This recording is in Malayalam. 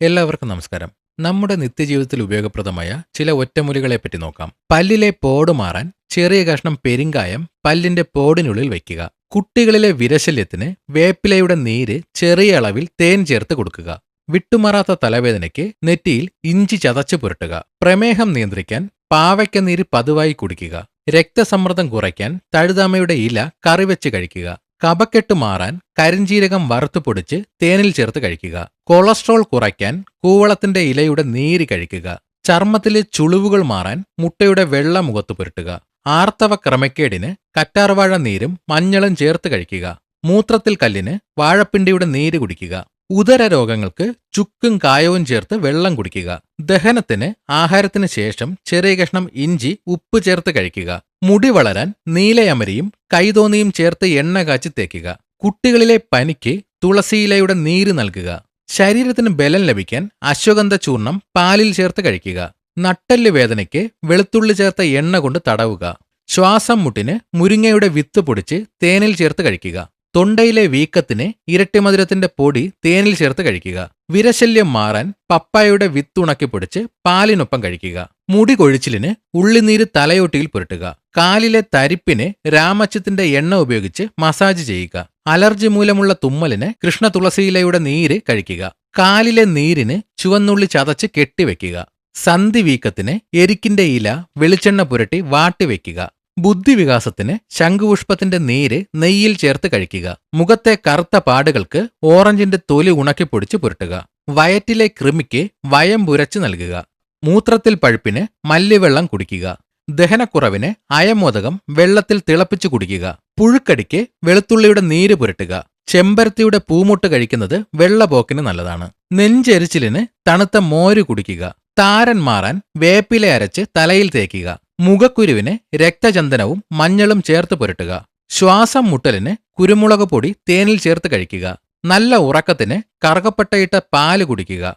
എല്ലാവർക്കും നമസ്കാരം. നമ്മുടെ നിത്യജീവിതത്തിൽ ഉപയോഗപ്രദമായ ചില ഒറ്റമൂലികളെപ്പറ്റി നോക്കാം. പല്ലിലെ പോട് മാറാൻ ചെറിയ കഷ്ണം പെരിങ്കായം പല്ലിന്റെ പോടിനുള്ളിൽ വയ്ക്കുക. കുട്ടികളിലെ വിരശല്യത്തിന് വേപ്പിലയുടെ നീര് ചെറിയ അളവിൽ തേൻ ചേർത്ത് കൊടുക്കുക. വിട്ടുമാറാത്ത തലവേദനയ്ക്ക് നെറ്റിയിൽ ഇഞ്ചി ചതച്ചു പുരട്ടുക. പ്രമേഹം നിയന്ത്രിക്കാൻ പാവയ്ക്ക നീര് പതിവായി കുടിക്കുക. രക്തസമ്മർദ്ദം കുറയ്ക്കാൻ തഴുതാമയുടെ ഇല കറിവെച്ച് കഴിക്കുക. കഫക്കെട്ട് മാറാൻ കരിഞ്ജീരകം വറുത്തു പൊടിച്ച് തേനിൽ ചേർത്ത് കഴിക്കുക. കൊളസ്ട്രോൾ കുറയ്ക്കാൻ കൂവളത്തിന്റെ ഇലയുടെ നീര് കഴിക്കുക. ചർമ്മത്തിലെ ചുളിവുകൾ മാറാൻ മുട്ടയുടെ വെള്ള മുഖത്ത് പുരട്ടുക. ആർത്തവ ക്രമക്കേടിന് കറ്റാർവാഴ നീരും മഞ്ഞളും ചേർത്ത് കഴിക്കുക. മൂത്രത്തിൽ കല്ലിന് വാഴപ്പിണ്ടിയുടെ നീര് കുടിക്കുക. ഉദര രോഗങ്ങൾക്ക് ചുക്കും കായവും ചേർത്ത് വെള്ളം കുടിക്കുക. ദഹനത്തിന് ആഹാരത്തിന് ശേഷം ചെറിയ കഷ്ണം ഇഞ്ചി ഉപ്പ് ചേർത്ത് കഴിക്കുക. മുടി വളരാൻ നീലയമരിയും കൈതോന്നിയും ചേർത്ത് എണ്ണ കാച്ചി തേക്കുക. കുട്ടികളിലെ പനിക്ക് തുളസിയിലയുടെ നീര് നൽകുക. ശരീരത്തിന് ബലം ലഭിക്കാൻ അശ്വഗന്ധ ചൂർണം പാലിൽ ചേർത്ത് കഴിക്കുക. നട്ടെല്ല് വേദനയ്ക്ക് വെളുത്തുള്ളി ചേർത്ത എണ്ണ കൊണ്ട് തടവുക. ശ്വാസം മുട്ടിന് മുരിങ്ങയുടെ വിത്ത് പൊടിച്ച് തേനിൽ ചേർത്ത് കഴിക്കുക. തൊണ്ടയിലെ വീക്കത്തിന് ഇരട്ടിമധുരത്തിന്റെ പൊടി തേനിൽ ചേർത്ത് കഴിക്കുക. വിരശല്യം മാറാൻ പപ്പായയുടെ വിത്തുണക്കി പൊടിച്ച് പാലിനൊപ്പം കഴിക്കുക. മുടി കൊഴിച്ചിലിന് ഉള്ളിനീര് തലയോട്ടിയിൽ പുരട്ടുക. കാലിലെ തരിപ്പിന് രാമച്ചത്തിന്റെ എണ്ണ ഉപയോഗിച്ച് മസാജ് ചെയ്യുക. അലർജി മൂലമുള്ള തുമ്മലിന് കൃഷ്ണ തുളസിയിലയുടെ നീര് കഴിക്കുക. കാലിലെ നീരിന് ചുവന്നുള്ളി ചതച്ച് കെട്ടിവെക്കുക. സന്ധി വീക്കത്തിന് എരിക്കിന്റെ ഇല വെളിച്ചെണ്ണ പുരട്ടി വാട്ടിവെക്കുക. ബുദ്ധിവികാസത്തിന് ശംഖുപുഷ്പത്തിന്റെ നീര് നെയ്യിൽ ചേർത്ത് കഴിക്കുക. മുഖത്തെ കറുത്ത പാടുകൾക്ക് ഓറഞ്ചിന്റെ തൊലി ഉണക്കിപ്പൊടിച്ച് പുരട്ടുക. വയറ്റിലെ കൃമിക്ക് വയം പുരച്ച് നൽകുക. മൂത്രത്തിൽ പഴുപ്പിന് മല്ലിവെള്ളം കുടിക്കുക. ദഹനക്കുറവിന് അയമോദകം വെള്ളത്തിൽ തിളപ്പിച്ചു കുടിക്കുക. പുഴുക്കടിക്ക് വെളുത്തുള്ളിയുടെ നീര് പുരട്ടുക. ചെമ്പരത്തിയുടെ പൂമുട്ട് കഴിക്കുന്നത് വെള്ളപോക്കിന് നല്ലതാണ്. നെഞ്ചെരിച്ചിലിന് തണുത്ത മോര് കുടിക്കുക. താരൻ മാറാൻ വേപ്പില അരച്ച് തലയിൽ തേക്കുക. മുഖക്കുരുവിന് രക്തചന്ദനവും മഞ്ഞളും ചേർത്ത് പുരട്ടുക. ശ്വാസം മുട്ടലിന് കുരുമുളക് പൊടി തേനിൽ ചേർത്ത് കഴിക്കുക. നല്ല ഉറക്കത്തിന് കറുകപ്പട്ടയിട്ട പാല് കുടിക്കുക.